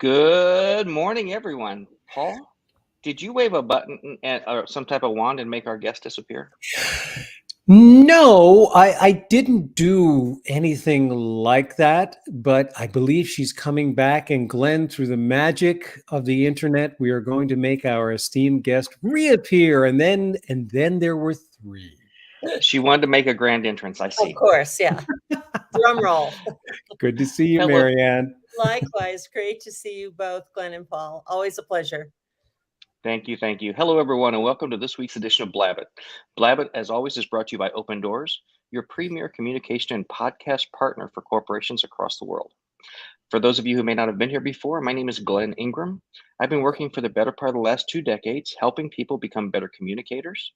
Good morning, everyone. Paul, did you wave a button or some type of wand and make our guest disappear? No, I didn't do anything like that, but I believe she's coming back. And Glenn, through the magic of the internet, we are going to make our esteemed guest reappear. And then there were three. She wanted to make a grand entrance, I Of see. course, yeah. Drum roll. Good to see you, Hello. Maryann. Likewise, great to see you both, Glenn and Paul. Always a pleasure. Thank you. Thank you. Hello, everyone, and welcome to this week's edition of Blabbit. Blabbit, as always, is brought to you by Open Doors, your premier communication and podcast partner for corporations across the world. For those of you who may not have been here before, my name is Glenn Ingram. I've been working for the better part of the last 2 decades, helping people become better communicators,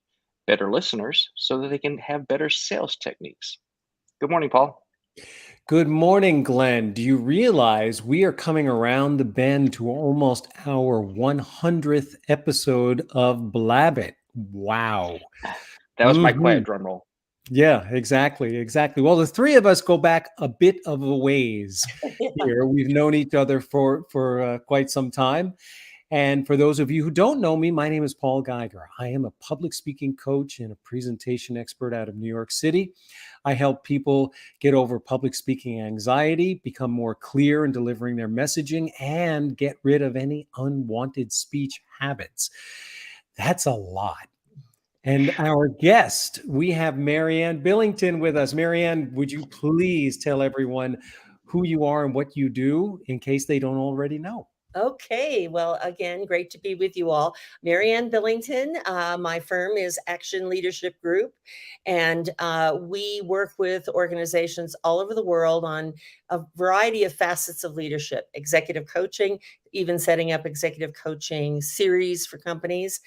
better listeners, so that they can have better sales techniques. Good morning, Paul. Good morning, Glenn. Do you realize we are coming around the bend to almost our 100th episode of Blabbit? Wow. That was my quiet drum roll. Yeah, exactly. Well, the three of us go back a bit of a ways here. We've known each other for quite some time. And for those of you who don't know me, my name is Paul Geiger. I am a public speaking coach and a presentation expert out of New York City. I help people get over public speaking anxiety, become more clear in delivering their messaging, and get rid of any unwanted speech habits. That's a lot. And our guest, we have Maryann Billington with us. Maryann, would you please tell everyone who you are and what you do in case they don't already know? Okay, well, again, great to be with you all. Maryann Billington, my firm is Action Leadership Group, and we work with organizations all over the world on a variety of facets of leadership, executive coaching, even setting up executive coaching series for companies.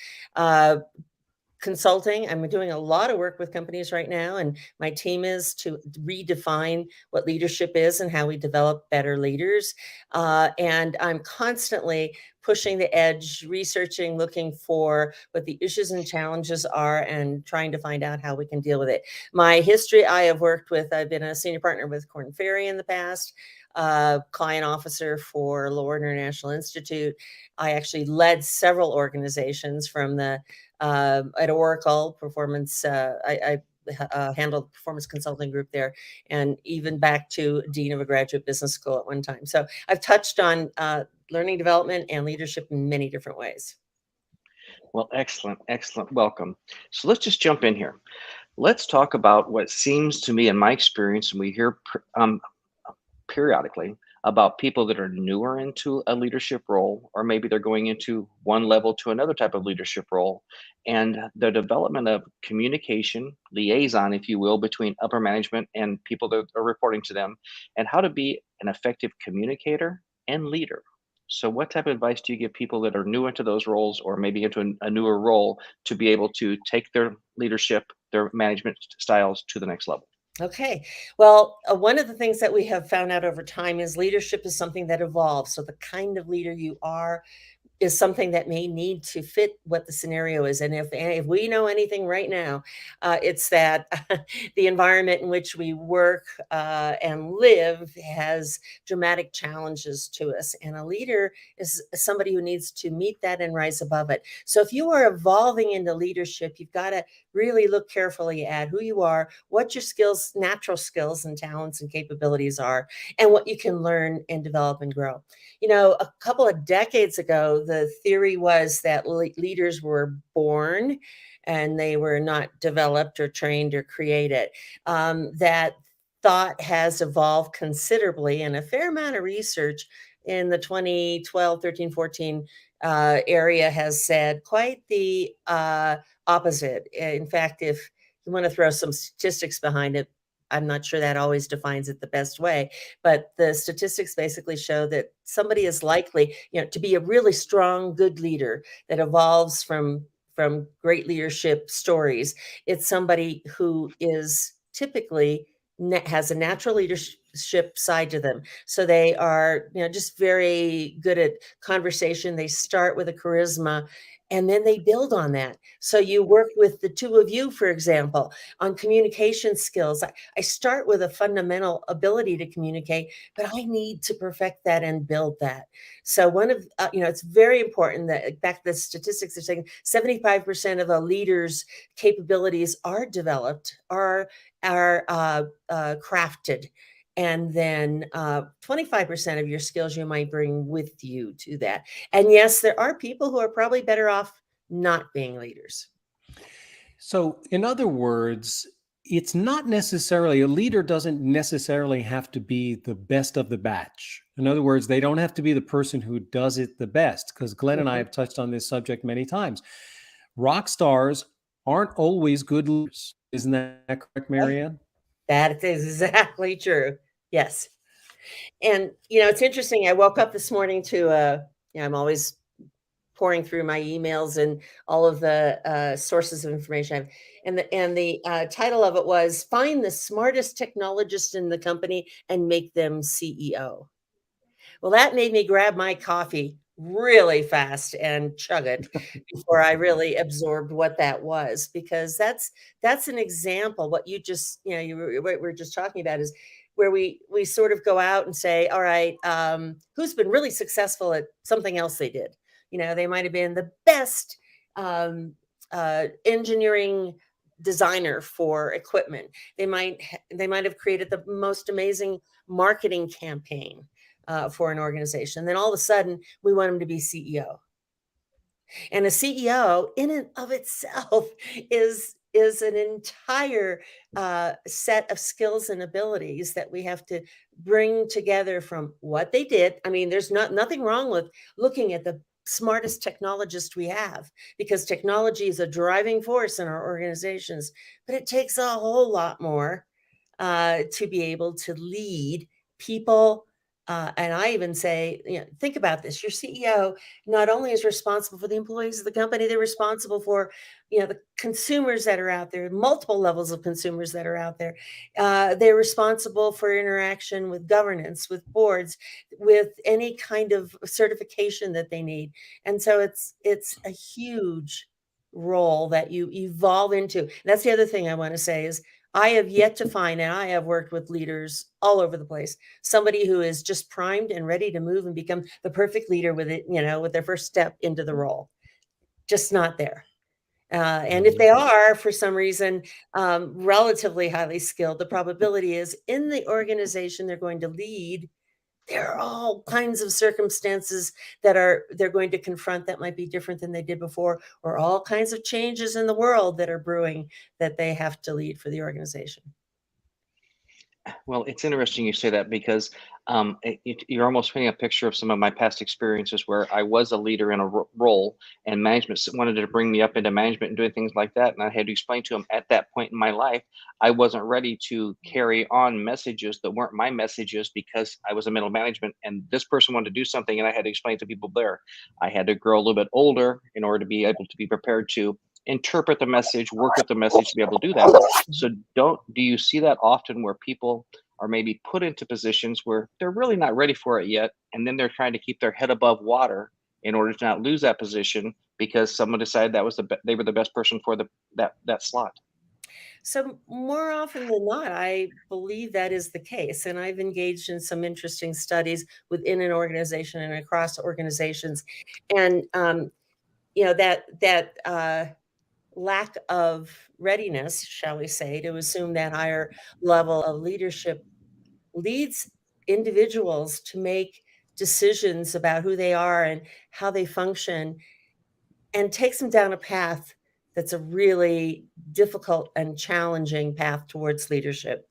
Consulting. I'm doing a lot of work with companies right now, and my team is to redefine what leadership is and how we develop better leaders. And I'm constantly pushing the edge, researching, looking for what the issues and challenges are, and trying to find out how we can deal with it. My history, I've been a senior partner with Korn Ferry in the past, client officer for Lower International Institute. I actually led several organizations from at Oracle performance. I handled the performance consulting group there, and even back to dean of a graduate business school at one time. So I've touched on learning development and leadership in many different ways. Well, excellent. Welcome. So let's just jump in here. Let's talk about what seems to me, in my experience, and we hear periodically about people that are newer into a leadership role, or maybe they're going into one level to another type of leadership role, and the development of communication liaison, if you will, between upper management and people that are reporting to them, and how to be an effective communicator and leader. So what type of advice do you give people that are new into those roles, or maybe into a newer role, to be able to take their leadership, their management styles to the next level? Okay. Well, one of the things that we have found out over time is leadership is something that evolves. So the kind of leader you are is something that may need to fit what the scenario is. And if we know anything right now, it's that the environment in which we work and live has dramatic challenges to us. And a leader is somebody who needs to meet that and rise above it. So if you are evolving into leadership, you've got to really look carefully at who you are, what your skills, natural skills and talents and capabilities are, and what you can learn and develop and grow. A couple of decades ago, the theory was that leaders were born and they were not developed or trained or created. That thought has evolved considerably, and a fair amount of research in the 2012, 13, 14 area has said quite the opposite. In fact, if you want to throw some statistics behind it, I'm not sure that always defines it the best way, but the statistics basically show that somebody is likely, to be a really strong, good leader that evolves from great leadership stories. It's somebody who is typically has a natural leadership side to them. So they are, just very good at conversation. They start with a charisma and then they build on that. So you work with the two of you, for example, on communication skills. I start with a fundamental ability to communicate, but I need to perfect that and build that. So one of, it's very important that, back to the statistics are saying 75% of a leader's capabilities are developed, are crafted. And then 25% of your skills you might bring with you to that. And yes, there are people who are probably better off not being leaders. So, in other words, it's not necessarily, a leader doesn't necessarily have to be the best of the batch. In other words, they don't have to be the person who does it the best, because Glenn and I have touched on this subject many times. Rock stars aren't always good leaders. Isn't that correct, Maryann? That is exactly true. Yes. And, it's interesting. I woke up this morning to, I'm always pouring through my emails and all of the sources of information I have. And the title of it was "Find the Smartest Technologist in the Company and Make Them CEO." Well, that made me grab my coffee really fast and chug it before I really absorbed what that was, because that's an example. What you just, what we're just talking about is where we sort of go out and say, all right, who's been really successful at something else they did? They might have been the best engineering designer for equipment. They might have created the most amazing marketing campaign for an organization. Then all of a sudden, we want them to be CEO. And a CEO, in and of itself, is an entire set of skills and abilities that we have to bring together from what they did. I mean, there's nothing wrong with looking at the smartest technologist we have, because technology is a driving force in our organizations, but it takes a whole lot more to be able to lead people. And I even say, think about this. Your CEO not only is responsible for the employees of the company, they're responsible for, the consumers that are out there, multiple levels of consumers that are out there. They're responsible for interaction with governance, with boards, with any kind of certification that they need. And so it's a huge role that you evolve into. And that's the other thing I want to say is, I have yet to find, and I have worked with leaders all over the place, somebody who is just primed and ready to move and become the perfect leader with it, with their first step into the role. Just not there. And if they are, for some reason, relatively highly skilled, the probability is in the organization they're going to lead, there are all kinds of circumstances that they're going to confront that might be different than they did before, or all kinds of changes in the world that are brewing that they have to lead for the organization. Well, it's interesting you say that because you're almost painting a picture of some of my past experiences where I was a leader in a role, and management wanted to bring me up into management and doing things like that. And I had to explain to them at that point in my life, I wasn't ready to carry on messages that weren't my messages, because I was a middle management and this person wanted to do something. And I had to explain to people there. I had to grow a little bit older in order to be able to be prepared to interpret the message, work with the message to be able to do that. So do you see that often where people are maybe put into positions where they're really not ready for it yet, and then they're trying to keep their head above water in order to not lose that position because someone decided that was they were the best person for that slot? So more often than not, I believe that is the case. And I've engaged in some interesting studies within an organization and across organizations. And, that lack of readiness, shall we say, to assume that higher level of leadership leads individuals to make decisions about who they are and how they function, and takes them down a path that's a really difficult and challenging path towards leadership.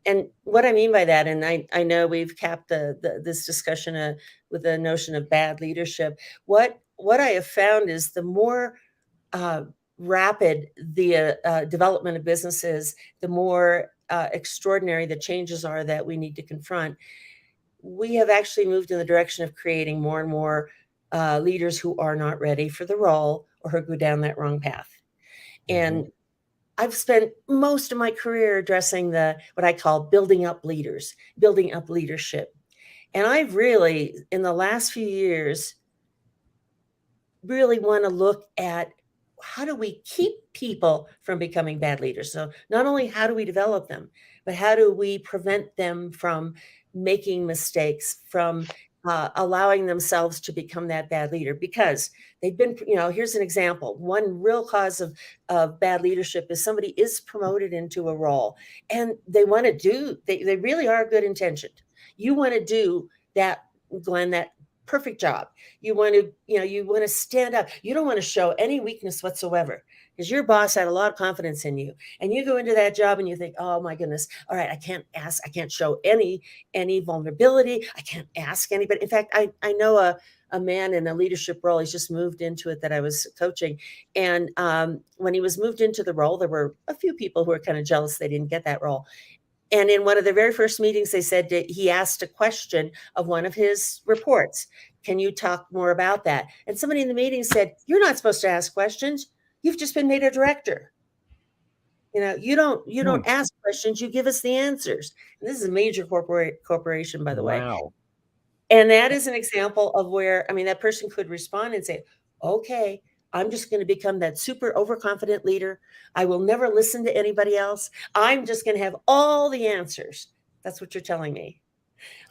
And what I mean by that, and I know we've capped this discussion with the notion of bad leadership. What I have found is the more uh, rapid the development of businesses, the more extraordinary the changes are that we need to confront. We have actually moved in the direction of creating more and more leaders who are not ready for the role or who go down that wrong path. And I've spent most of my career addressing what I call building up leaders, building up leadership. And I've really, in the last few years, really want to look at how do we keep people from becoming bad leaders? So not only how do we develop them, but how do we prevent them from making mistakes, from allowing themselves to become that bad leader? Because they've been, here's an example. One real cause of bad leadership is somebody is promoted into a role and they want to do, they really are good intentioned. You want to do that, Glenn, that perfect job. You want to, you want to stand up. You don't want to show any weakness whatsoever because your boss had a lot of confidence in you. And you go into that job and you think, oh my goodness, all right, I can't show any vulnerability. I can't ask anybody. In fact, I know a man in a leadership role. He's just moved into it that I was coaching. And when he was moved into the role, there were a few people who were kind of jealous they didn't get that role. And in one of the very first meetings, they said that he asked a question of one of his reports. Can you talk more about that? And somebody in the meeting said, you're not supposed to ask questions. You've just been made a director. You don't ask questions. You give us the answers. And this is a major corporation, by the way. Wow. And that is an example of where, that person could respond and say, okay, I'm just going to become that super overconfident leader. I will never listen to anybody else. I'm just going to have all the answers. That's what you're telling me.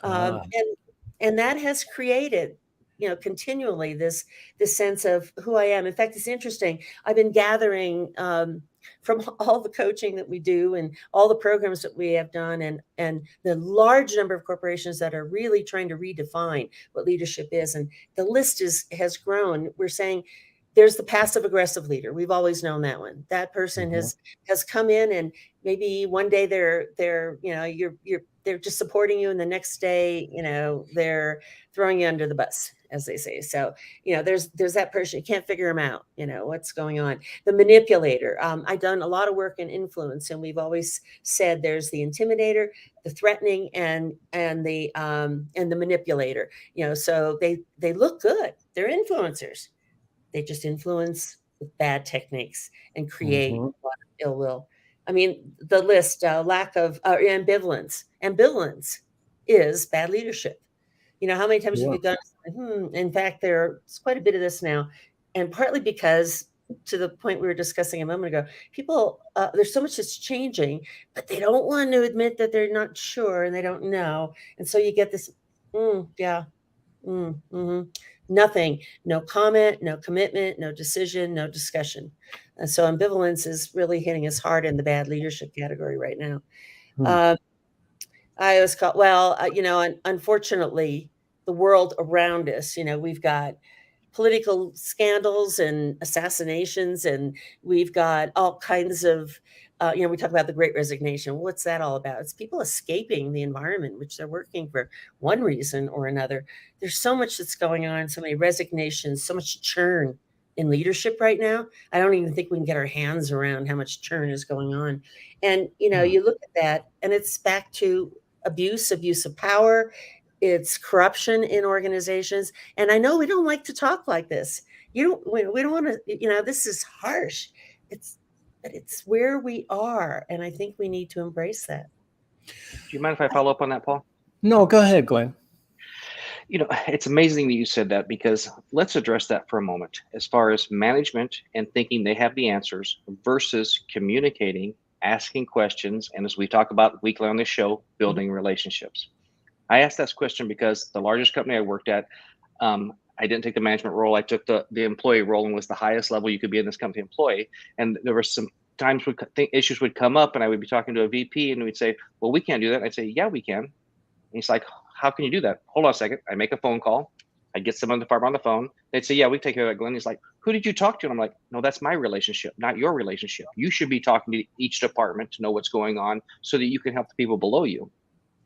And that has created, continually this sense of who I am. In fact, it's interesting. I've been gathering from all the coaching that we do and all the programs that we have done and the large number of corporations that are really trying to redefine what leadership is. And the list has grown. We're saying there's the passive aggressive leader. We've always known that one. That person has come in and maybe one day they're just supporting you, and the next day, they're throwing you under the bus, as they say. So, there's that person, you can't figure them out, what's going on. The manipulator. I've done a lot of work in influence, and we've always said there's the intimidator, the threatening, and the manipulator. So they look good. They're influencers. They just influence with bad techniques and create a lot of ill will. The list, lack of ambivalence. Ambivalence is bad leadership. How many times have you gone, in fact, there's quite a bit of this now. And partly because, to the point we were discussing a moment ago, people, there's so much that's changing, but they don't want to admit that they're not sure and they don't know. And so you get this, nothing, no comment, no commitment, no decision, no discussion. And so ambivalence is really hitting us hard in the bad leadership category right now. I always call, unfortunately, the world around us, we've got political scandals and assassinations, and we've got all kinds of, we talk about the Great Resignation. What's that all about? It's people escaping the environment which they're working for one reason or another. There's so much that's going on, so many resignations, so much churn in leadership right now. I don't even think we can get our hands around how much churn is going on. And, you look at that and it's back to abuse of power. It's corruption in organizations. And I know we don't like to talk like this. We don't want to, this is harsh. But it's where we are. And I think we need to embrace that. Do you mind if I follow up on that, Paul? No, go ahead, Glenn. It's amazing that you said that, because let's address that for a moment. As far as management and thinking they have the answers versus communicating, asking questions, and as we talk about weekly on this show, building relationships. I asked that question because the largest company I worked at, I didn't take the management role. I took the employee role and was the highest level you could be in this company employee. And there were some times when issues would come up and I would be talking to a VP and we'd say, well, we can't do that. And I'd say, yeah, we can. And he's like, how can you do that? Hold on a second. I make a phone call. I get someone in the department on the phone. They'd say, yeah, we take care of that, Glenn. He's like, who did you talk to? And I'm like, no, that's my relationship, not your relationship. You should be talking to each department to know what's going on so that you can help the people below you.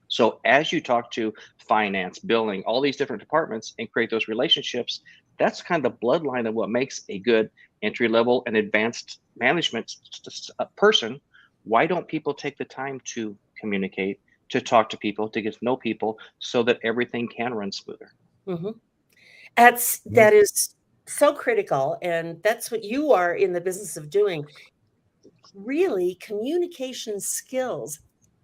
So as you talk to finance, billing, all these different departments and create those relationships, that's kind of the bloodline of what makes a good entry level and advanced management person. Why don't people take the time to communicate, to talk to people, to get to know people so that everything can run smoother? That is so critical. And that's what you are in the business of doing. Really, communication skills,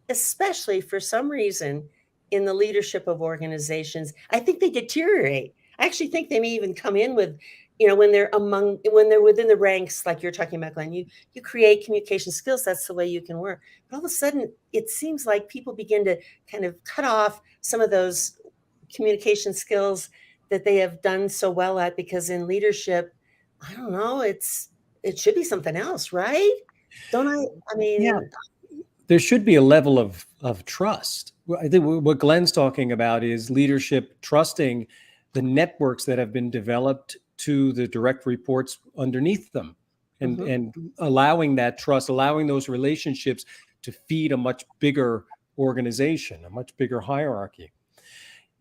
especially for some reason in the leadership of organizations, I think they deteriorate. I actually think they may even come in with when they're within the ranks, like you're talking about, Glenn, you create communication skills. That's the way you can work. But all of a sudden, it seems like people begin to kind of cut off some of those communication skills that they have done so well at, because in leadership, I don't know, it should be something else, right? Don't I? I Yeah, mean, there should be a level of trust. I think what Glenn's talking about is leadership trusting the networks that have been developed to the direct reports underneath them, and allowing that trust, allowing those relationships to feed a much bigger organization, a much bigger hierarchy.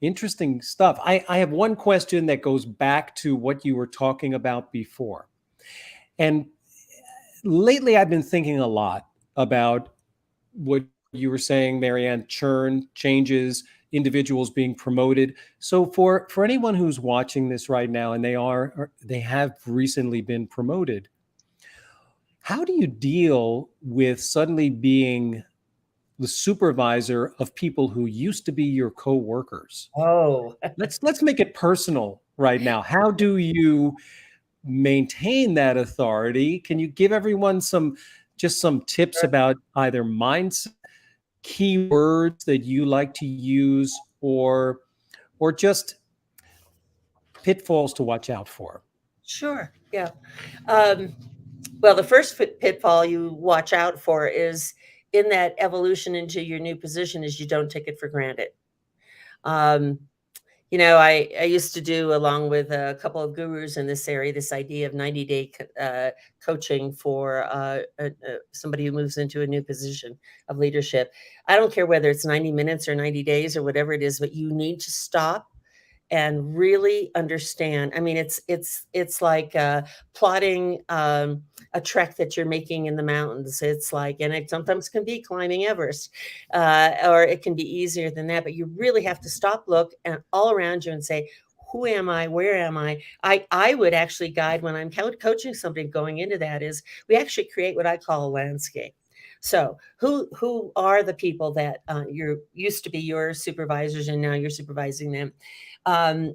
Interesting stuff. I have one question that goes back to what you were talking about before. And lately, I've been thinking a lot about what you were saying, Maryann, churn, changes, individuals being promoted. So for anyone who's watching this right now and they have recently been promoted, how do you deal with suddenly being the supervisor of people who used to be your coworkers? oh, Let's make it personal right now. How do you maintain that authority? Can you give everyone some tips about either mindset, keywords that you like to use, or just pitfalls to watch out for? sure, yeah. Well, the first pitfall you watch out for is in that evolution into your new position is you don't take it for granted. Um, I used to do, along with a couple of gurus in this area, this idea of 90-day coaching for somebody who moves into a new position of leadership. I don't care whether it's 90 minutes or 90 days or whatever it is, but you need to stop and really understand. I mean, it's like plotting a trek that you're making in the mountains. It's like, and it sometimes can be climbing Everest, or it can be easier than that. But you really have to stop, look, and all around you and say, who am I? Where am I? I would actually guide when I'm coaching somebody going into that is we actually create what I call a landscape. So who are the people that you're used to be your supervisors and now you're supervising them?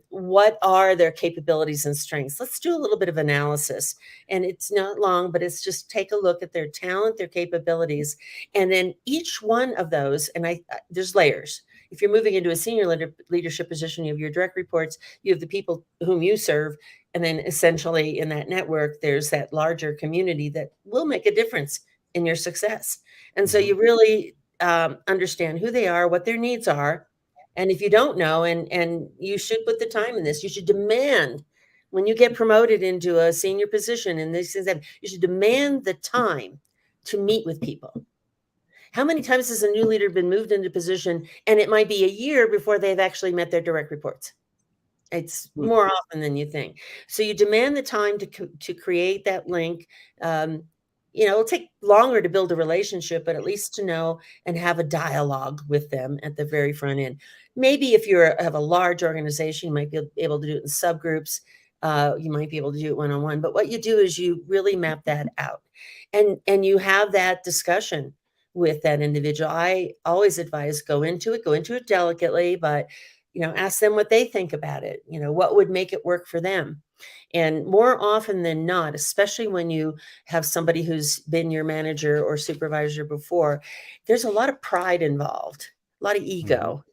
What are their capabilities and strengths? Let's do a little bit of analysis. And it's not long, but it's just take a look at their talent, their capabilities, and then each one of those. And there's layers. If you're moving into a senior leadership position, you have your direct reports, you have the people whom you serve, and then essentially in that network, there's that larger community that will make a difference in your success. And so you really understand who they are, what their needs are. And if you don't know, and you should put the time in this, you should demand when you get promoted into a senior position and this is that, you should demand the time to meet with people. How many times has a new leader been moved into position and it might be a year before they've actually met their direct reports? It's more often than you think. So you demand the time to create that link. It'll take longer to build a relationship, but at least to know and have a dialogue with them at the very front end. Maybe if you have a large organization, you might be able to do it in subgroups. You might be able to do it one-on-one. But what you do is you really map that out, and you have that discussion with that individual. I always advise go into it delicately, but ask them what they think about it. What would make it work for them. And more often than not, especially when you have somebody who's been your manager or supervisor before, there's a lot of pride involved, a lot of ego.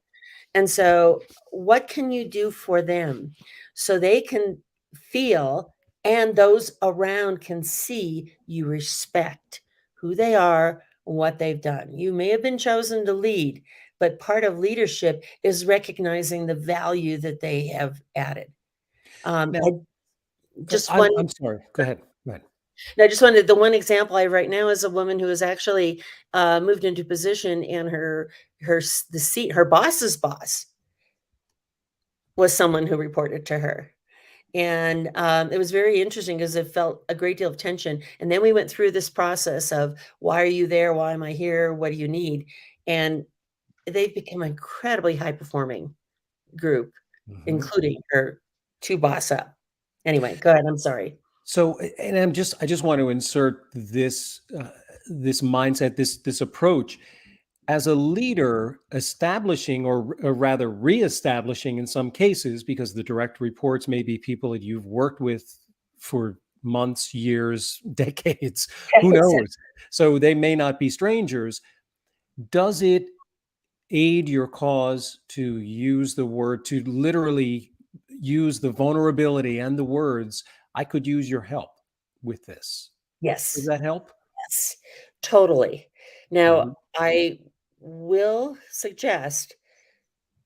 And so what can you do for them so they can feel and those around can see you respect who they are, what they've done. You may have been chosen to lead, but part of leadership is recognizing the value that they have added. Now, I'm sorry. Go ahead. I just wanted the one example I have right now is a woman who has actually moved into position, and her boss's boss was someone who reported to her. And it was very interesting because it felt a great deal of tension. And then we went through this process of why are you there? Why am I here? What do you need? And they've become an incredibly high performing group, including her two boss up. Anyway, go ahead. I'm sorry. So, and I just want to insert this mindset, this approach as a leader, establishing or rather reestablishing in some cases, because the direct reports may be people that you've worked with for months, years, decades, who knows? So they may not be strangers. Does it aid your cause to use the word, to literally use the vulnerability and the words, I could use your help with this? Does Yes. that help? Yes. Totally. Now, Mhm. I will suggest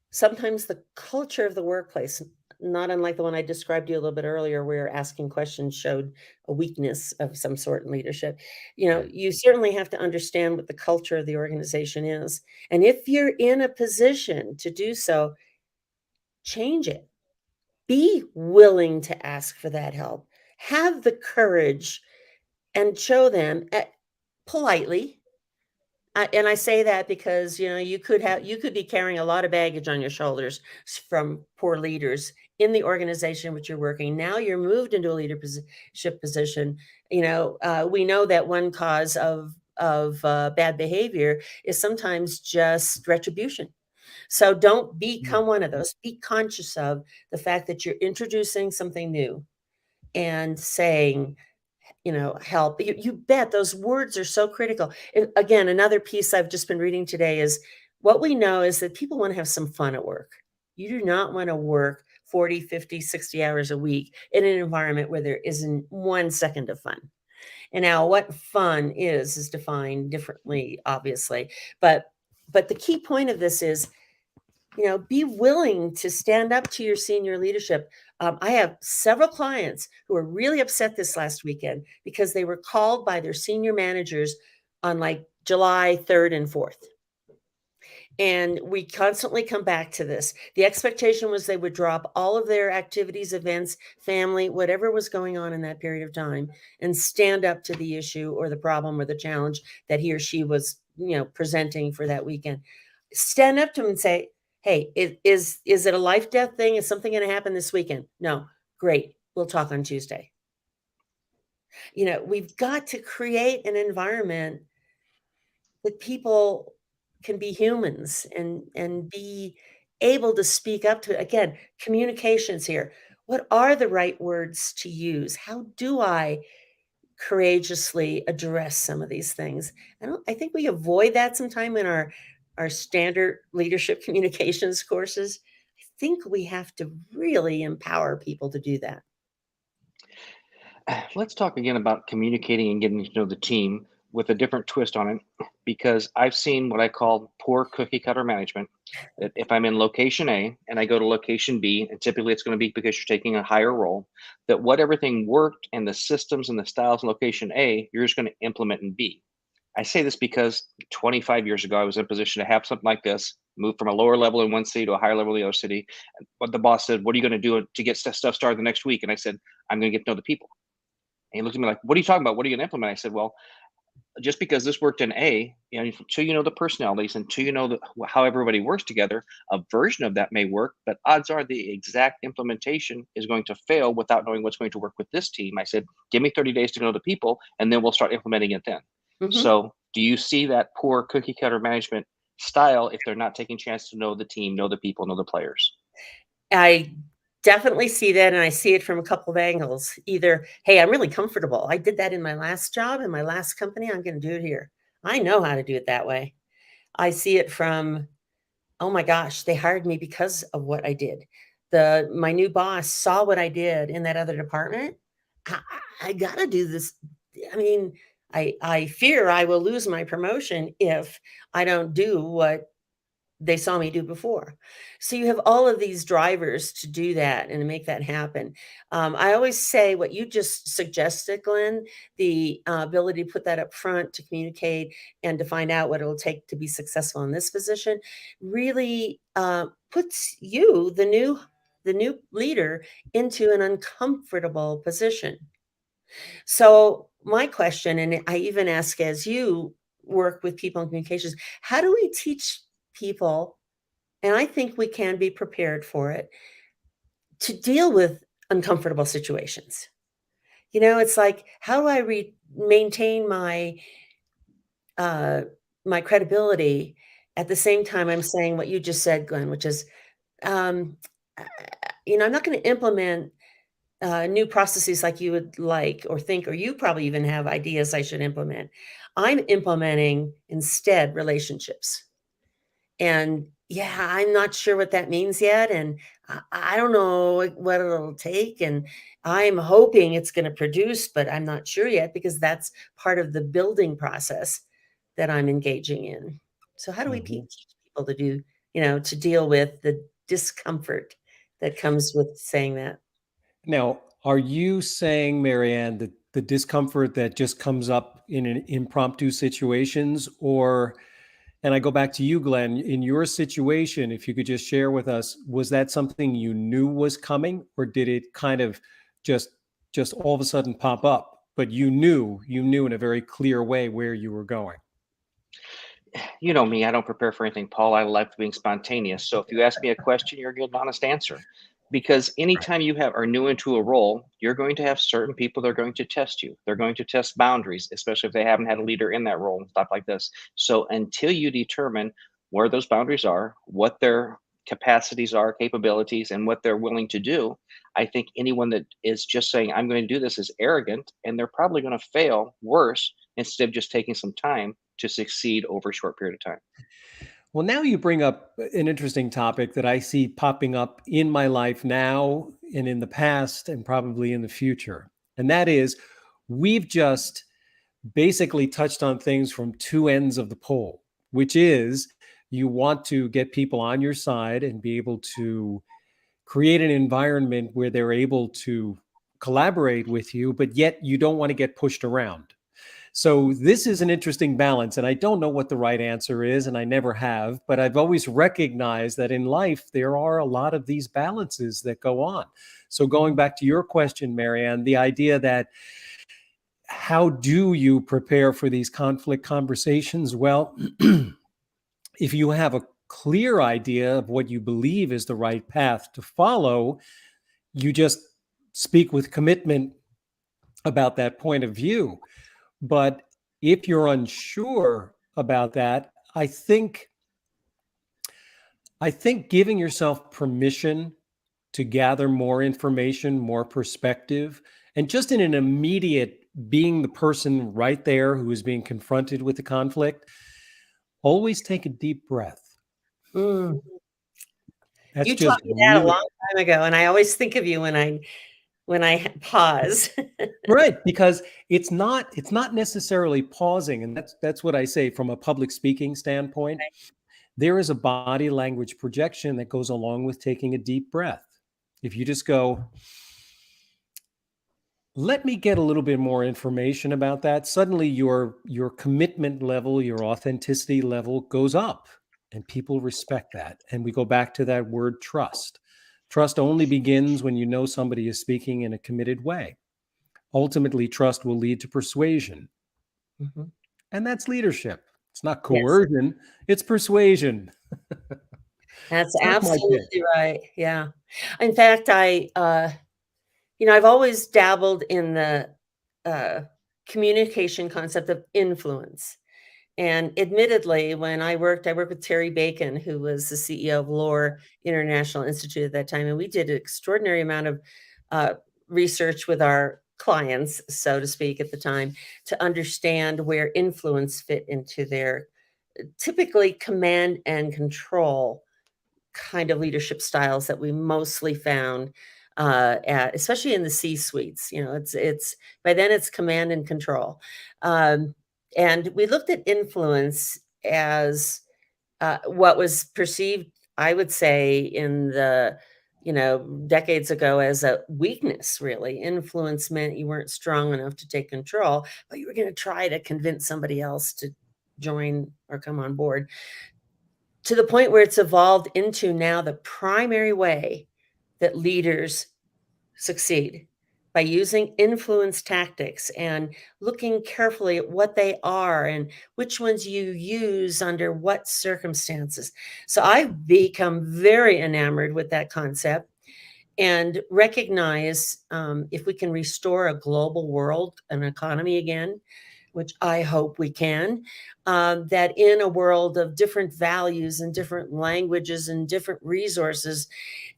sometimes the culture of the workplace, not unlike the one I described to you a little bit earlier, where asking questions showed a weakness of some sort in leadership. You certainly have to understand what the culture of the organization is. And if you're in a position to do so, change it. Be willing to ask for that help. Have the courage and show them politely. And I say that because, you could be carrying a lot of baggage on your shoulders from poor leaders in the organization which you're working. Now you're moved into a leadership position. We know that one cause of bad behavior is sometimes just retribution. So don't become one of those. Be conscious of the fact that you're introducing something new and saying, help. You bet those words are so critical. And again, another piece I've just been reading today is what we know is that people want to have some fun at work. You do not want to work 40, 50, 60 hours a week in an environment where there isn't 1 second of fun. And now what fun is defined differently, obviously. But the key point of this is, be willing to stand up to your senior leadership. I have several clients who were really upset this last weekend because they were called by their senior managers on like July 3rd and 4th. And we constantly come back to this. The expectation was they would drop all of their activities, events, family, whatever was going on in that period of time, and stand up to the issue or the problem or the challenge that he or she was, presenting for that weekend. Stand up to them and say, hey, is it a life death thing? Is something going to happen this weekend? No. Great. We'll talk on Tuesday. We've got to create an environment that people can be humans and be able to speak up to. Again, communications here. What are the right words to use? How do I courageously address some of these things? I think we avoid that sometime in our standard leadership communications courses. I think we have to really empower people to do that. Let's talk again about communicating and getting to know the team with a different twist on it, because I've seen what I call poor cookie cutter management. That if I'm in location A and I go to location B, and typically it's going to be because you're taking a higher role, that what everything worked and the systems and the styles in location A, you're just going to implement in B. I say this because 25 years ago, I was in a position to have something like this, move from a lower level in one city to a higher level in the other city. But the boss said, "What are you going to do to get stuff started the next week?" And I said, "I'm going to get to know the people." And he looked at me like, "What are you talking about? What are you going to implement?" I said, "Well, just because this worked in A, until you know the personalities, until you know how everybody works together, a version of that may work, but odds are the exact implementation is going to fail without knowing what's going to work with this team." I said, "Give me 30 days to know the people, and then we'll start implementing it then." Mhm. So, do you see that poor cookie cutter management style if they're not taking chance to know the team, know the people, know the players? I definitely see that, and I see it from a couple of angles. Either, "Hey, I'm really comfortable. I did that in my last job, in my last company. I'm gonna do it here. I know how to do it that way." I see it from, "Oh my gosh, they hired me because of what I did. My new boss saw what I did in that other department. I gotta do this." I mean, I fear I will lose my promotion if I don't do what they saw me do before. So you have all of these drivers to do that and to make that happen. I always say what you just suggested, Glenn, the ability to put that up front, to communicate and to find out what it'll take to be successful in this position, really puts you, the new leader, into an uncomfortable position. So my question, and I even ask as you work with people in communications, how do we teach people, and I think we can be prepared for it, to deal with uncomfortable situations? It's like, how do I maintain uh, my credibility at the same time I'm saying what you just said, Glenn, which is, um, I'm not going to implement new processes like you would like or think, or you probably even have ideas I should implement. I'm implementing instead relationships. And yeah, I'm not sure what that means yet. And I don't know what it'll take. And I'm hoping it's going to produce, but I'm not sure yet because that's part of the building process that I'm engaging in. So, how do we Mhm. teach people to do, to deal with the discomfort that comes with saying that? Now, are you saying, Maryann, that the discomfort that just comes up in an impromptu situations, or, and I go back to you, Glenn, in your situation, if you could just share with us, was that something you knew was coming, or did it kind of just just all of a sudden pop up, but you knew in a very clear way where you were going? You know me, I don't prepare for anything, Paul. I like being spontaneous. So if you ask me a question, you're getting an honest answer. Because Right. anytime you are new into a role, you're going to have certain people that are going to test you. They're going to test boundaries, especially if they haven't had a leader in that role and stuff like this. So until you determine where those boundaries are, what their capacities are, capabilities, and what they're willing to do, I think anyone that is just saying, I'm going to do this is arrogant, and they're probably going to fail worse instead of just taking some time to succeed over a short period of time. Well, now you bring up an interesting topic that I see popping up in my life now and in the past and probably in the future. And that is, we've just basically touched on things from two ends of the pole, which is you want to get people on your side and be able to create an environment where they're able to collaborate with you, but yet you don't want to get pushed around. So this is an interesting balance, and I don't know what the right answer is, and I never have, but I've always recognized that in life there are a lot of these balances that go on. So going back to your question, Maryann, the idea that how do you prepare for these conflict conversations? Well, if you have a clear idea of what you believe is the right path to follow, you just speak with commitment about that point of view. But if you're unsure about that, I think giving yourself permission to gather more information, more perspective, and just in an immediate being the person right there who is being confronted with the conflict, always take a deep breath. Mm. That's You taught just me that a really long time ago, and I always think of you when I pause. right, because it's not necessarily pausing, and that's what I say from a public speaking standpoint. There is a body language projection that goes along with taking a deep breath. If you just go, let me get a little bit more information about that, suddenly your commitment level, your authenticity level goes up, and people respect that. And we go back to that word trust. Trust only begins when you know somebody is speaking in a committed way. Ultimately, trust will lead to persuasion, Mhm. and that's leadership. It's not Yes, coercion, it's persuasion. that's So that's my take. absolutely right. Yeah. In fact, I've always dabbled in the uh, communication concept of influence. And admittedly, when I worked with Terry Bacon, who was the CEO of Lohr International Institute at that time, and we did an extraordinary amount of uh, research with our clients, so to speak, at the time, to understand where influence fit into their typically command and control kind of leadership styles that we mostly found, especially in the C suites. It's by then it's command and control, um, and we looked at influence as what was perceived, I would say, in the decades ago as a weakness. Really, influence meant you weren't strong enough to take control, but you were going to try to convince somebody else to join or come on board, to the point where it's evolved into now the primary way that leaders succeed, by using influence tactics and looking carefully at what they are and which ones you use under what circumstances. So I've become very enamored with that concept and recognize, if we can restore a global world, an economy again, which I hope we can, that in a world of different values and different languages and different resources,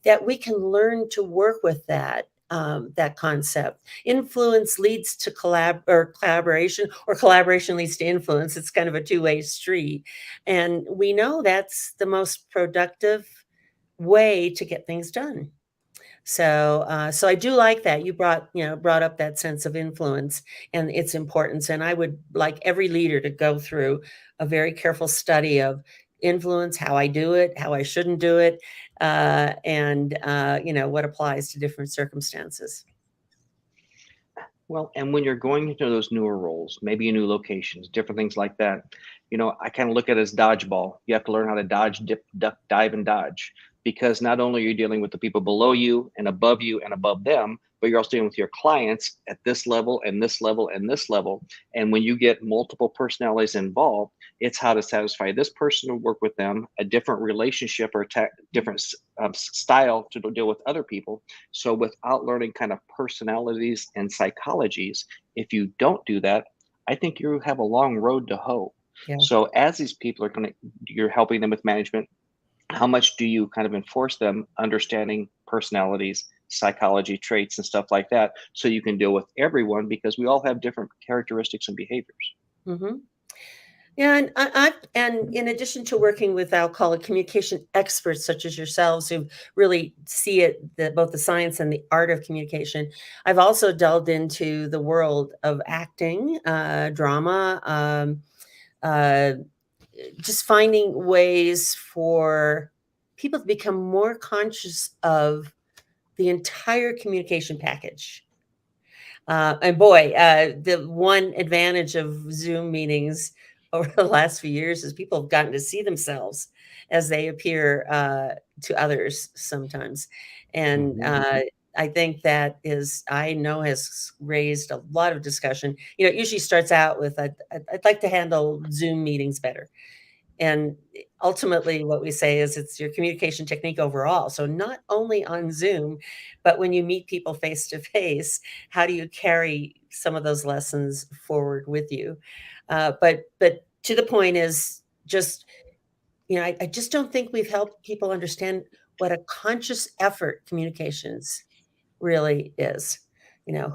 that we can learn to work with that that concept. Influence leads to collaboration, or collaboration leads to influence. It's kind of a two-way street. And we know that's the most productive way to get things done. So I do like that you brought up that sense of influence and its importance. And I would like every leader to go through a very careful study of influence, how I do it, how I shouldn't do it, and what applies to different circumstances. Well, and when you're going into those newer roles, maybe in new locations, different things like that, I kind of look at it as dodgeball. You have to learn how to dodge, dip, duck, dive, and dodge, because not only are you dealing with the people below you and above them, but you're also dealing with your clients at this level and this level and this level. And when you get multiple personalities involved, it's how to satisfy this person to work with them, a different relationship or different style to deal with other people. So without learning kind of personalities and psychologies, if you don't do that, I think you have a long road to hoe. Yeah. So as these people you're helping them with management, how much do you kind of enforce them understanding personalities, psychology traits, and stuff like that, so you can deal with everyone, because we all have different characteristics and behaviors. Hmm. Yeah, and in addition to working with, I'll call it, communication experts such as yourselves who really see it, both the science and the art of communication, I've also delved into the world of acting, drama, uh, just finding ways for people to become more conscious of the entire communication package. And boy, the one advantage of Zoom meetings over the last few years is people have gotten to see themselves as they appear to others sometimes. And Mhm. I think that I know, has raised a lot of discussion. It usually starts out with, I'd like to handle Zoom meetings better. And ultimately, what we say is it's your communication technique overall. So not only on Zoom, but when you meet people face to face, how do you carry some of those lessons forward with you? But to the point is just, I just don't think we've helped people understand what a conscious effort communications really is.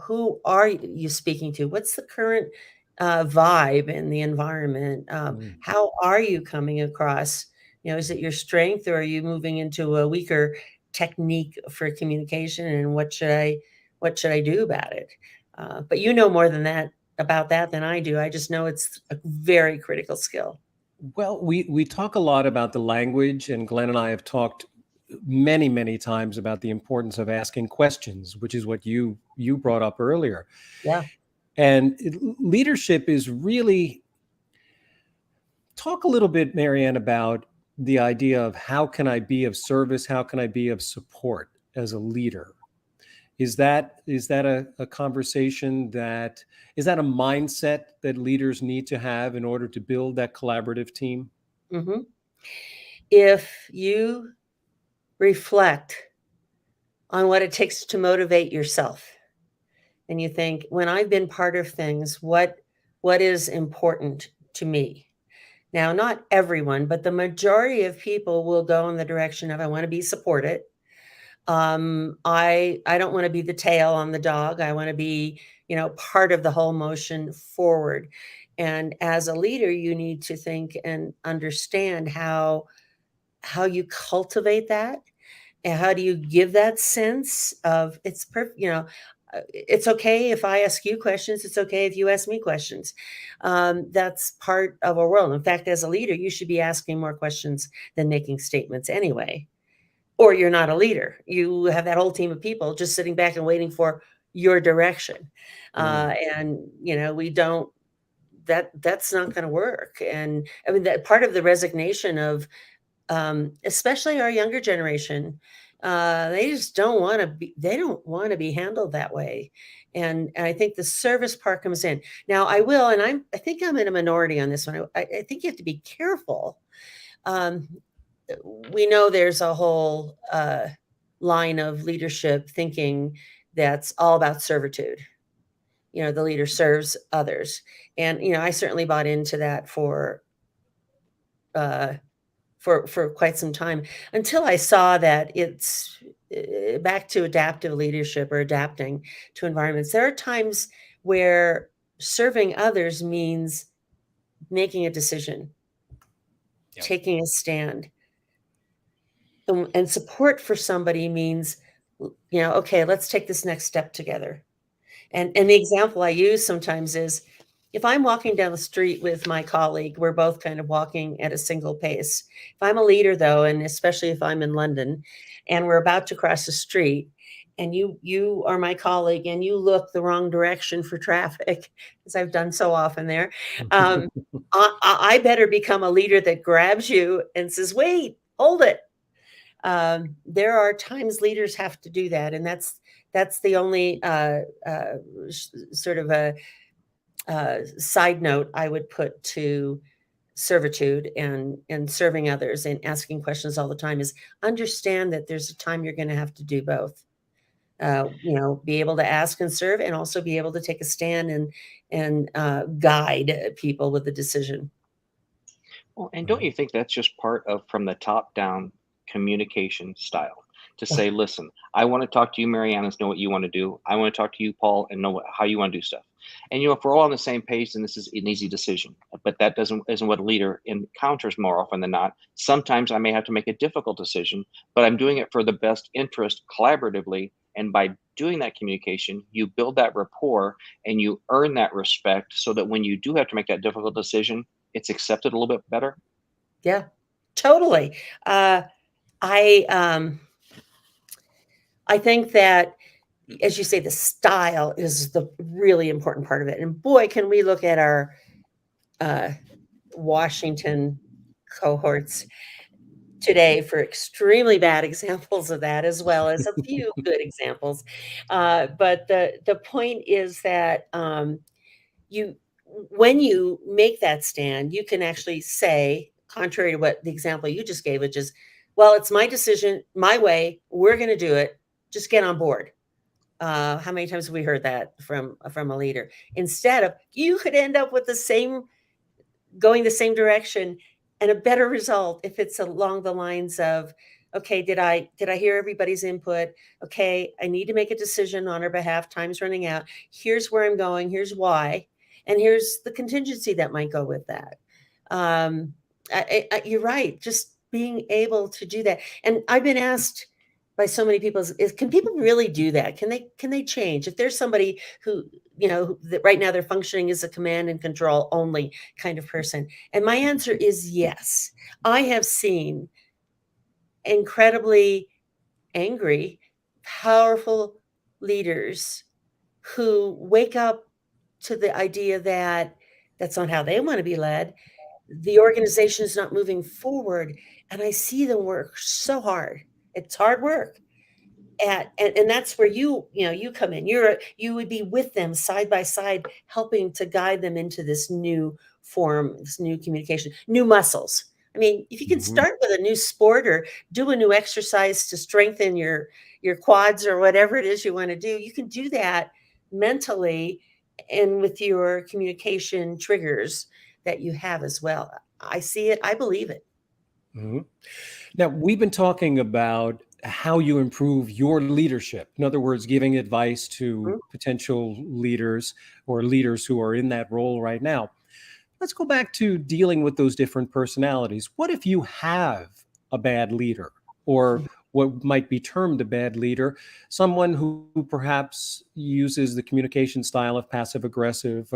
Who are you speaking to? What's the current vibe in the environment? Mm. How are you coming across? Is it your strength, or are you moving into a weaker technique for communication? And what should I do about it? But you know more than that about that than I do. I just know it's a very critical skill. Well, we talk a lot about the language, and Glenn and I have talked many, many times about the importance of asking questions, which is what you brought up earlier. Yeah. And leadership is really, talk a little bit, Maryann, about the idea of how can I be of service? How can I be of support as a leader? Is that a conversation is that a mindset that leaders need to have in order to build that collaborative team? Hmm. If you reflect on what it takes to motivate yourself, and you think, when I've been part of things, what is important to me? Now, not everyone, but the majority of people will go in the direction of, I want to be supported. I don't want to be the tail on the dog. I want to be, part of the whole motion forward. And as a leader, you need to think and understand how you cultivate that. And how do you give that sense of, it's perfect, it's okay if I ask you questions. It's okay if you ask me questions. That's part of our world. In fact, as a leader, you should be asking more questions than making statements anyway. Or you're not a leader. You have that whole team of people just sitting back and waiting for your direction. Mm. And we don't. That's not going to work. And I mean, that part of the resignation of, especially our younger generation, they just don't want to be handled that way. And I think the service part comes in. Now, I think I'm in a minority on this one. I think you have to be careful. Um, we know there's a whole line of leadership thinking that's all about servitude. The leader serves others. And I certainly bought into that uh, for quite some time until I saw that it's back to adaptive leadership or adapting to environments. There are times where serving others means making a decision, Yep. taking a stand. And support for somebody means, okay, let's take this next step together. And the example I use sometimes is if I'm walking down the street with my colleague, we're both kind of walking at a single pace. If I'm a leader, though, and especially if I'm in London and we're about to cross the street, and you are my colleague and you look the wrong direction for traffic, as I've done so often there, I better become a leader that grabs you and says, wait, hold it. There are times leaders have to do that, and that's the only sort of a side note I would put to servitude and serving others and asking questions all the time is understand that there's a time you're going to have to do both. Be able to ask and serve, and also be able to take a stand and guide people with the decision. Well, and don't you think that's just part of from the top down communication style to say, listen, I want to talk to you, Maryann, and know what you want to do. I want to talk to you, Paul, and know how you want to do stuff. And if we're all on the same page, then this is an easy decision. But that isn't what a leader encounters more often than not. Sometimes I may have to make a difficult decision, but I'm doing it for the best interest collaboratively. And by doing that communication, you build that rapport and you earn that respect so that when you do have to make that difficult decision, it's accepted a little bit better. Yeah, totally. I think that, as you say, the style is the really important part of it. And boy, can we look at our Washington cohorts today for extremely bad examples of that, as well as a few good examples. But the point is that when you make that stand, you can actually say, contrary to what the example you just gave, which is, well, it's my decision, my way, we're going to do it. Just get on board. How many times have we heard that from a leader? Instead of, you could end up with going the same direction and a better result if it's along the lines of, okay, did I hear everybody's input? Okay, I need to make a decision on our behalf. Time's running out. Here's where I'm going. Here's why. And here's the contingency that might go with that. You're right. Just being able to do that. And I've been asked by so many people is can people really do that? Can they change? If there's somebody who, that right now they're functioning as a command and control only kind of person. And my answer is yes. I have seen incredibly angry, powerful leaders who wake up to the idea that that's not how they want to be led. The organization is not moving forward. And I see them work so hard. It's hard work. And that's where you come in. You would be with them side by side, helping to guide them into this new form, this new communication, new muscles. I mean, if you can start with a new sport or do a new exercise to strengthen your quads or whatever it is you want to do, you can do that mentally and with your communication triggers that you have as well. I see it. I believe it. Mm-hmm. Now, we've been talking about how you improve your leadership. In other words, giving advice to potential leaders or leaders who are in that role right now. Let's go back to dealing with those different personalities. What if you have a bad leader, or what might be termed a bad leader, someone who perhaps uses the communication style of passive aggressive,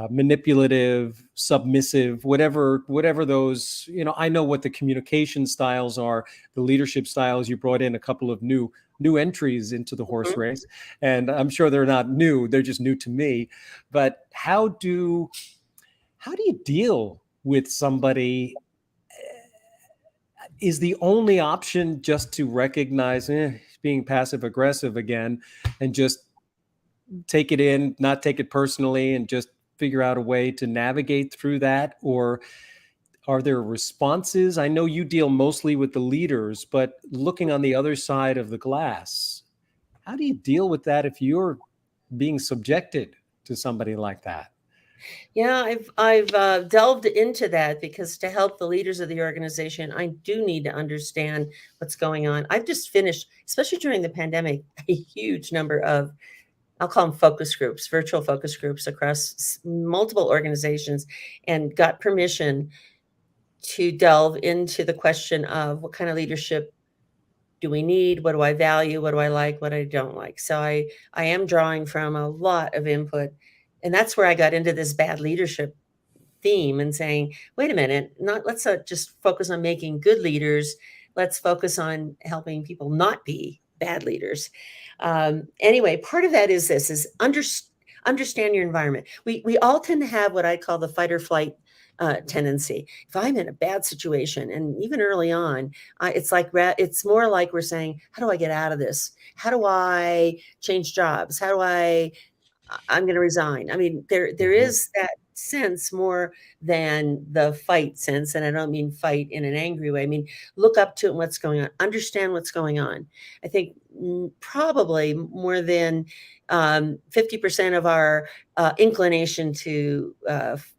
manipulative, submissive, whatever those, I know what the communication styles are, the leadership styles. You brought in a couple of new entries into the horse race, and I'm sure they're not new, they're just new to me. But how do you deal with somebody? Is the only option just to recognize being passive aggressive again and just take it in, not take it personally, and just figure out a way to navigate through that? Or are there responses? I know you deal mostly with the leaders, but looking on the other side of the glass, how do you deal with that if you're being subjected to somebody like that? Yeah, I've delved into that because to help the leaders of the organization, I do need to understand what's going on. I've just finished, especially during the pandemic, a huge number of, I'll call them focus groups, virtual focus groups across multiple organizations, and got permission to delve into the question of what kind of leadership do we need? What do I value? What do I like? What I don't like? So I am drawing from a lot of input, and that's where I got into this bad leadership theme and saying, wait a minute, not let's just focus on making good leaders. Let's focus on helping people not be bad leaders. Anyway, part of that is this is understand your environment. We all tend to have what I call the fight or flight tendency. If I'm in a bad situation, and even early on, it's more like we're saying, how do I get out of this? How do I change jobs? How do I'm going to resign. I mean, there Mhm. is that sense more than the fight sense, and I don't mean fight in an angry way. I mean, look up to what's going on, understand what's going on. I think probably more than 50% of our inclination to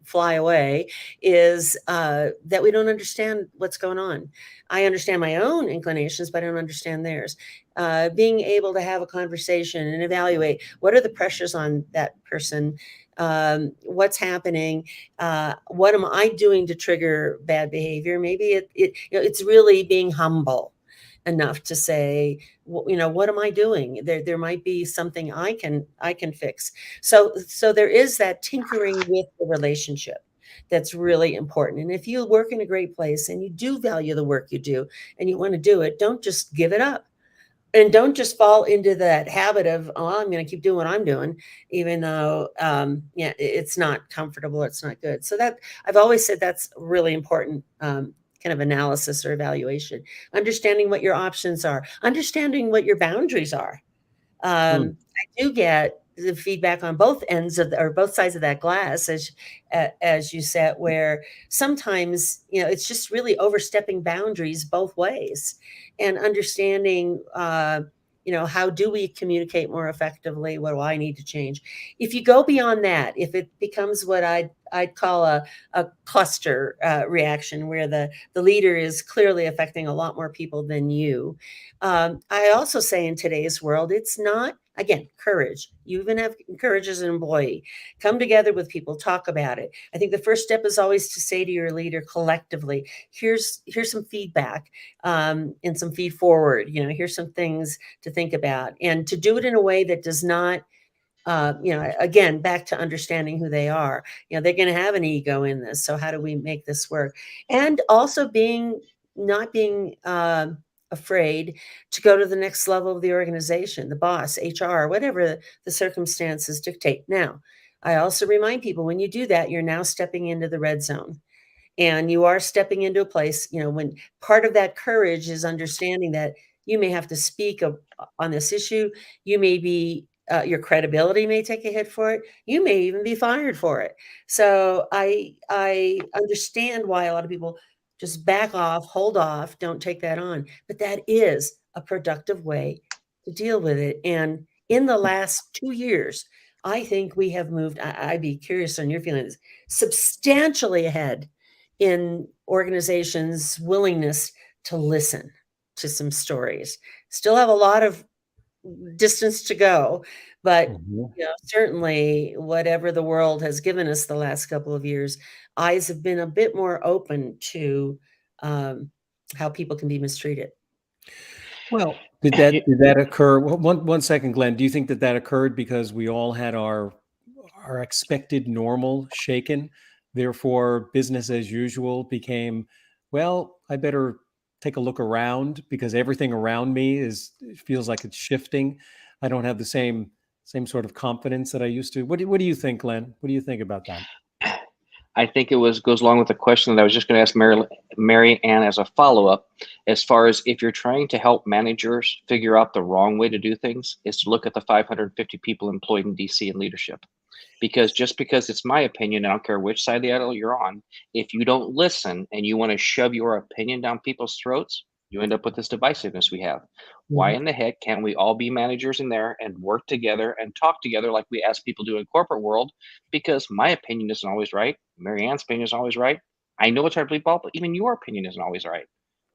fly away is that we don't understand what's going on. I understand my own inclinations, but I don't understand theirs. Being able to have a conversation and evaluate what are the pressures on that person, what's happening, what am I doing to trigger bad behavior? Maybe it's really being humble enough to say, what am I doing? There might be something I can fix. So there is that tinkering with the relationship that's really important. And if you work in a great place and you do value the work you do and you want to do it, don't just give it up. And don't just fall into that habit of, oh, I'm going to keep doing what I'm doing, even though, yeah, it's not comfortable, it's not good. So that I've always said that's really important, kind of analysis or evaluation. Understanding what your options are, understanding what your boundaries are. Hmm. I do get the feedback on both ends of or both sides of that glass, as you said, where sometimes it's just really overstepping boundaries both ways, and understanding. How do we communicate more effectively? What do I need to change? If you go beyond that, if it becomes what I'd call a cluster reaction, where the leader is clearly affecting a lot more people than you, I also say in today's world, it's not, again, courage. You even have courage as an employee. Come together with people, talk about it. I think the first step is always to say to your leader collectively, here's some feedback, and some feed forward. Here's some things to think about, and to do it in a way that does not again, back to understanding who they are. They're going to have an ego in this. So how do we make this work? And also not being afraid to go to the next level of the organization, the boss, HR, whatever the circumstances dictate. Now, I also remind people when you do that, you're now stepping into the red zone, and you are stepping into a place, when part of that courage is understanding that you may have to speak on this issue. You may be your credibility may take a hit for it. You may even be fired for it. So I understand why a lot of people just back off, hold off, don't take that on, but that is a productive way to deal with it. And in the last 2 years, I think we have moved, I'd be curious on your feelings, substantially ahead in organizations' willingness to listen to some stories. Still have a lot of distance to go, but Mhm. certainly whatever the world has given us the last couple of years, eyes have been a bit more open to um, how people can be mistreated. Well, did that occur? Well, one second, Glenn. Do you think that that occurred because we all had our expected normal shaken? Therefore, business as usual became, well, I better take a look around because everything around me it feels like it's shifting. I don't have the same sort of confidence that I used to. What do you think, Glenn? What do you think about that? I think it goes along with the question that I was just going to ask Mary Ann as a follow up. As far as if you're trying to help managers figure out the wrong way to do things, is to look at the 550 people employed in DC in leadership. Because just because it's my opinion, I don't care which side of the aisle you're on, if you don't listen and you want to shove your opinion down people's throats, You end up with this divisiveness we have. Why Mhm. in the heck can't we all be managers in there and work together and talk together like we ask people to in corporate world? Because my opinion isn't always right. Marianne's opinion isn't always right. I know it's hard to believe, but even your opinion isn't always right.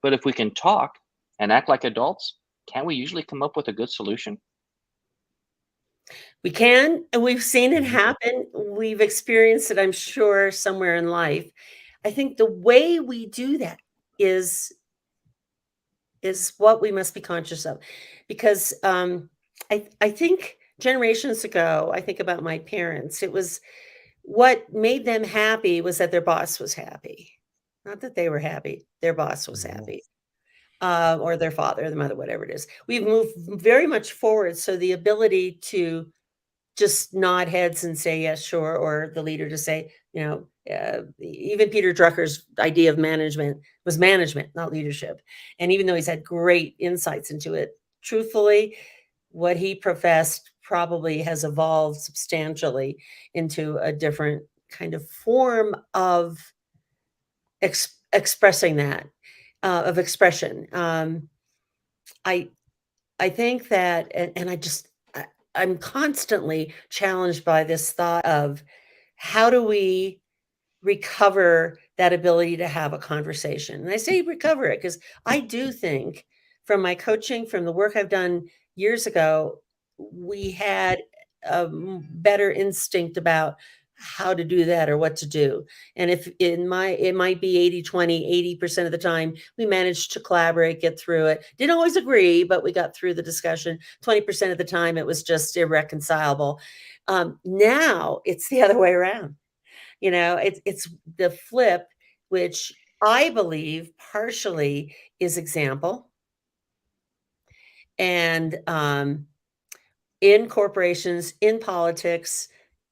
But if we can talk and act like adults, can't we usually come up with a good solution? We can, and we've seen it Mhm. happen. We've experienced it, I'm sure, somewhere in life. I think the way we do that is is what we must be conscious of, because I think generations ago, I think about my parents. It was what made them happy was that their boss was happy, not that they were happy. Their boss was Mhm. happy, or their father, their mother, whatever it is. We've moved very much forward, so the ability to just nod heads and say, "Yes, sure," or the leader to say, even Peter Drucker's idea of management, not leadership. And even though he's had great insights into it, truthfully, what he professed probably has evolved substantially into a different kind of form of expressing that, of expression. I I think that, and I'm constantly challenged by this thought of how do we recover that ability to have a conversation? And I say recover it because I do think from my coaching, from the work I've done years ago, we had a better instinct about how to do that or what to do. And if in my, it might be 80-20, 80% of the time, we managed to collaborate, get through it. Didn't always agree, but we got through the discussion. 20% of the time, it was just irreconcilable. Now it's the other way around. It's the flip, which I believe partially is example. And in corporations, in politics,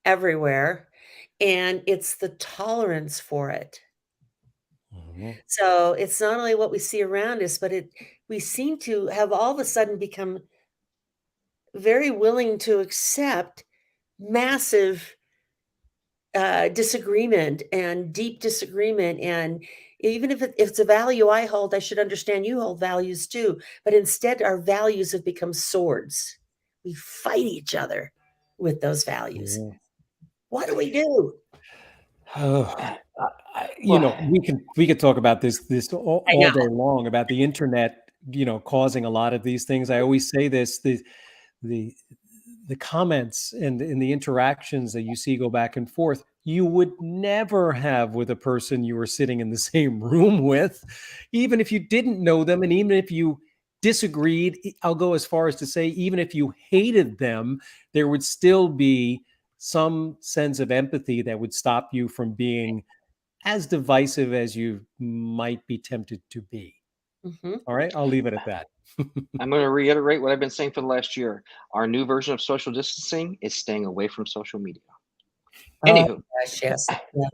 everywhere. And it's the tolerance for it. Mhm. So it's not only what we see around us, but we seem to have all of a sudden become very willing to accept massive disagreement and deep disagreement. And even if it's a value I hold, I should understand you hold values too. But instead, our values have become swords. We fight each other with those values. Mhm. What do we do? Oh, Well, we could talk about this I all know. day long about the internet, causing a lot of these things. I always say this, the the comments and in the interactions that you see go back and forth, you would never have with a person you were sitting in the same room with, even if you didn't know them, and even if you disagreed. I'll go as far as to say, even if you hated them, there would still be some sense of empathy that would stop you from being as divisive as you might be tempted to be. Mhm. All right, I'll leave it at that. I'm going to reiterate what I've been saying for the last year. Our new version of social distancing is staying away from social media. Oh Anywho, gosh, yes. Yeah.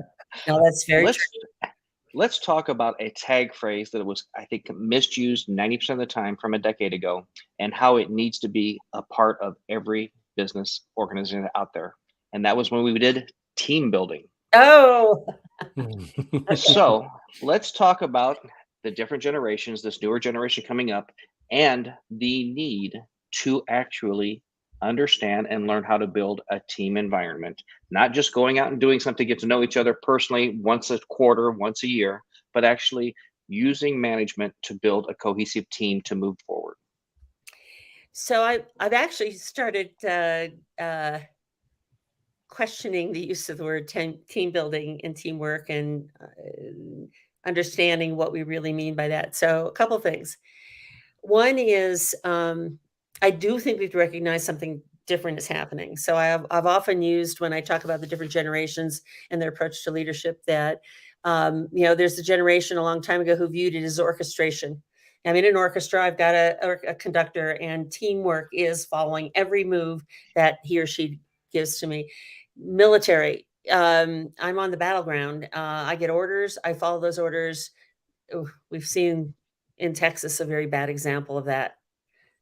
No, that's very true. let's let's talk about a tag phrase that was, I think, misused 90% of the time from a decade ago, and how it needs to be a part of every business organization out there. And that was when we did team building. Oh, So let's talk about the different generations, this newer generation coming up, and the need to actually understand and learn how to build a team environment. Not just going out and doing something to get to know each other personally once a quarter, once a year, but actually using management to build a cohesive team to move forward. so I've actually started questioning the use of the word team building and teamwork, and understanding what we really mean by that. So, a couple things. One is, I do think we've recognized something different is happening. So, I've often used when I talk about the different generations and their approach to leadership that, there's a generation a long time ago who viewed it as orchestration. I'm in an orchestra. I've got a conductor, and teamwork is following every move that he or she gives to me. Military. I'm on the battleground. I get orders. I follow those orders. Ooh, we've seen in Texas a very bad example of that,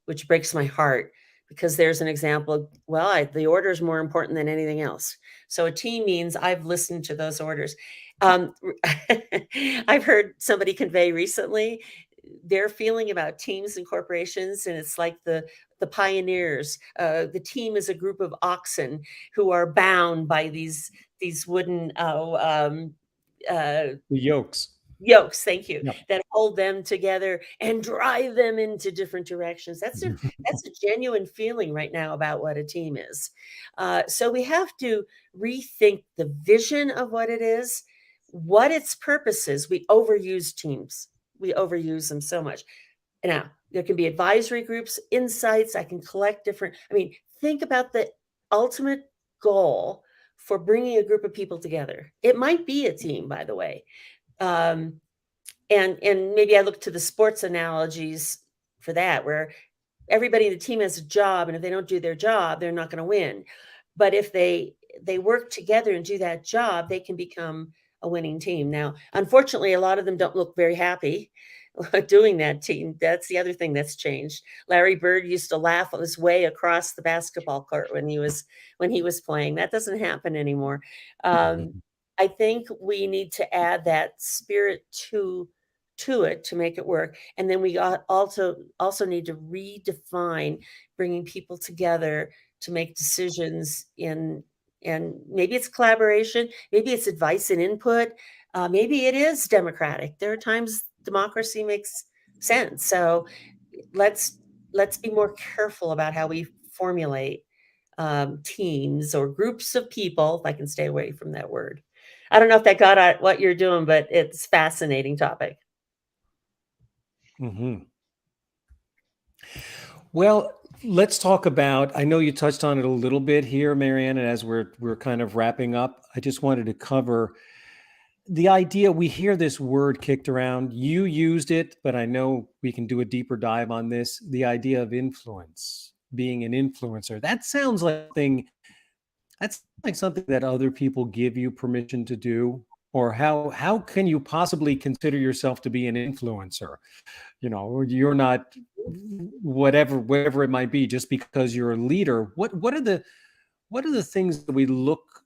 which breaks my heart because there's an example of, well, the order is more important than anything else. So a team means I've listened to those orders. Um, I've heard somebody convey recently their feeling about teams and corporations, and it's like the pioneers. The team is a group of oxen who are bound by these wooden The yolks. yokes, thank you, Yeah. that hold them together and drive them into different directions. That's a genuine feeling right now about what a team is. So we have to rethink the vision of what it is, what its purpose is. We overuse teams. We overuse them so much. Now, there can be advisory groups, insights. I can collect different, I mean, think about the ultimate goal for bringing a group of people together. It might be a team, by the way. Um, and maybe I look to the sports analogies for that, where everybody in the team has a job, and if they don't do their job, they're not going to win. But if they work together and do that job, they can become a winning team. Now, unfortunately, a lot of them don't look very happy doing that team. That's the other thing that's changed. Larry Bird used to laugh his way across the basketball court when he was playing. That doesn't happen anymore. I think we need to add that spirit to it to make it work. And then we also need to redefine bringing people together to make decisions in, and maybe it's collaboration, maybe it's advice and input, maybe it is democratic. There are times democracy makes sense. So let's be more careful about how we formulate teams or groups of people, if I can stay away from that word. I don't know if that got at what you're doing, but it's a fascinating topic. Mm-hmm. Well, let's talk about, I know you touched on it a little bit here, Maryann, and as we're kind of wrapping up, I just wanted to cover the idea. We hear this word kicked around. You used it, but I know we can do a deeper dive on this. The idea of influence, being an influencer. That's like something that other people give you permission to do. Or how can you possibly consider yourself to be an influencer? Or you're not, whatever it might be, just because you're a leader. What are the things that we look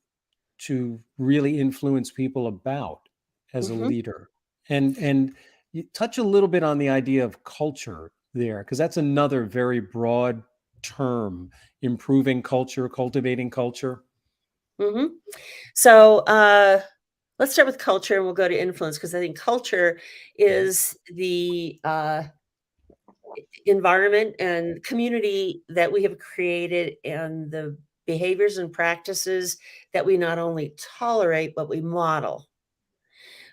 to really influence people about as a Mhm. leader? And you touch a little bit on the idea of culture there, because that's another very broad term: improving culture, cultivating culture. Mhm. So, let's start with culture and we'll go to influence, because I think culture is the environment and community that we have created, and the behaviors and practices that we not only tolerate, but we model.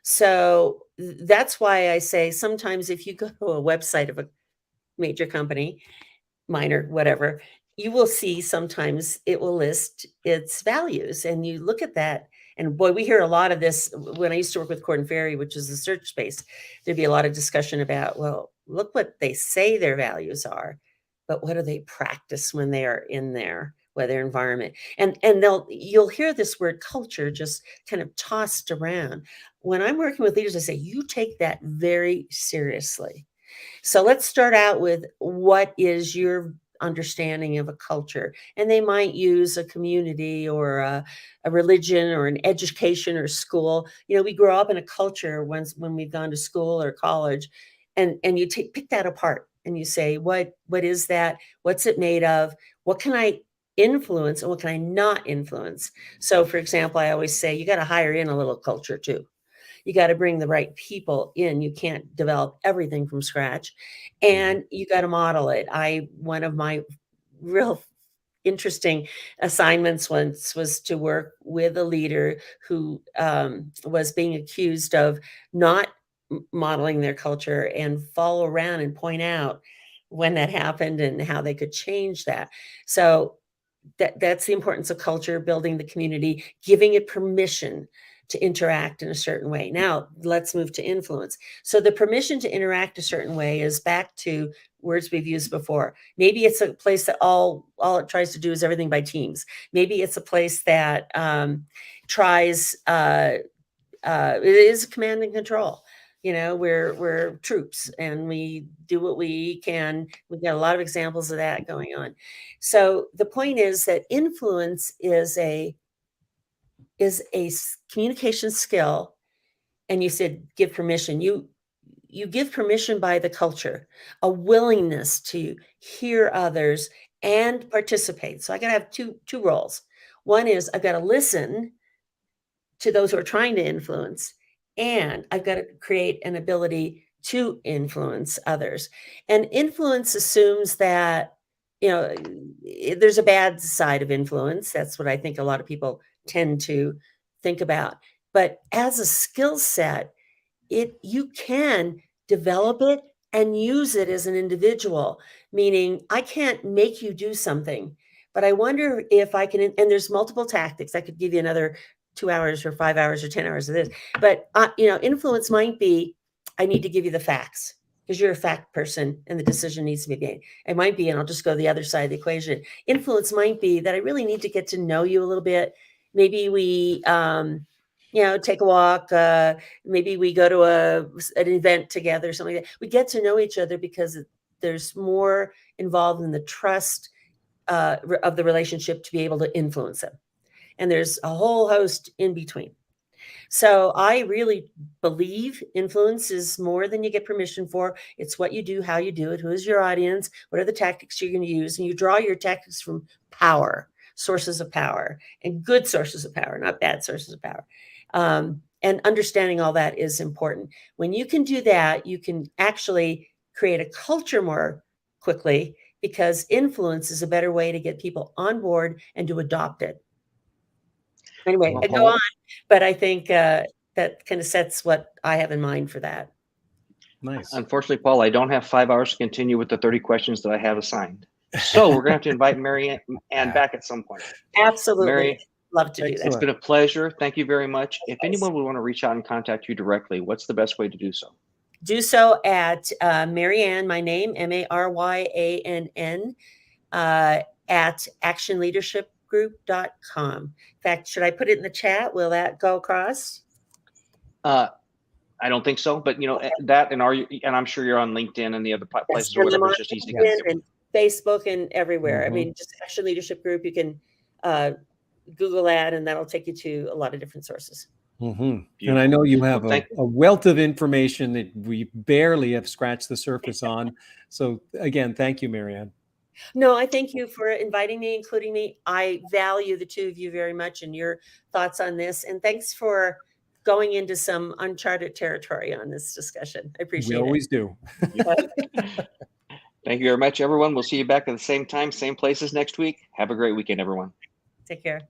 So that's why I say sometimes if you go to a website of a major company, minor, whatever, you will see sometimes it will list its values, and you look at that. And boy, we hear a lot of this when I used to work with Corn Ferry, which is a search space. There'd be a lot of discussion about, well, look what they say their values are, but what do they practice when they are in their environment? And you'll hear this word culture just kind of tossed around. When I'm working with leaders, I say, you take that very seriously. So let's start out with, what is your understanding of a culture? And they might use a community or a religion or an education or school. We grow up in a culture when we've gone to school or college, and you pick that apart and you say, what is that? What's it made of? What can I influence and what can I not influence? So, for example, I always say you got to hire in a little culture too. You got to bring the right people in. You can't develop everything from scratch, and you got to model it. One of my real interesting assignments once was to work with a leader who was being accused of not modeling their culture, and follow around and point out when that happened and how they could change that. So that's the importance of culture, building the community, giving it permission to interact in a certain way. Now, let's move to influence. So the permission to interact a certain way is back to words we've used before. Maybe it's a place that all it tries to do is everything by teams. Maybe it's a place that tries it is command and control. We're troops and we do what we can. We've got a lot of examples of that going on. So the point is that influence is a communication skill. And you said give permission. you give permission by the culture, a willingness to hear others and participate. So I got to have two roles. One is I've got to listen to those who are trying to influence, and I've got to create an ability to influence others. And influence assumes that, there's a bad side of influence. That's what I think a lot of people tend to think about. But as a skill set, you can develop it and use it as an individual, meaning I can't make you do something, but I wonder if I can, and there's multiple tactics. I could give you another 2 hours or 5 hours or 10 hours of this, but influence might be, I need to give you the facts because you're a fact person and the decision needs to be made. It might be, and I'll just go the other side of the equation. Influence might be that I really need to get to know you a little bit. Maybe we, take a walk. Maybe we go to an event together, something like that. We get to know each other because there's more involved in the trust of the relationship to be able to influence them. And there's a whole host in between. So I really believe influence is more than you get permission for. It's what you do, how you do it, who is your audience, what are the tactics you're going to use, and you draw your tactics from power, sources of power, and good sources of power, not bad sources of power. And understanding all that is important. When you can do that, you can actually create a culture more quickly because influence is a better way to get people on board and to adopt it. Anyway, I go on, but I think that kind of sets what I have in mind for that. Nice. Unfortunately, Paul, I don't have 5 hours to continue with the 30 questions that I have assigned. So we're going to have to invite Maryann back at some point. Absolutely. Love to do that. It's been a pleasure. Thank you very much. If anyone would want to reach out and contact you directly, what's the best way to do so? Do so at Maryann, my name, Maryann, at actionleadershipgroup.com. In fact, should I put it in the chat? Will that go across? I don't think so, but that and I'm sure you're on LinkedIn and the other places or whatever. It's just easy to get. And Facebook and everywhere. I mean, just Action Leadership Group. You can Google that, and that'll take you to a lot of different sources. And I know you have a wealth of information that we barely have scratched the surface on. So again, thank you, Maryann. No, I thank you for inviting me, including me. I value the two of you very much and your thoughts on this. And thanks for going into some uncharted territory on this discussion. I appreciate it. We always do. Thank you very much, everyone. We'll see you back at the same time, same places next week. Have a great weekend, everyone. Take care.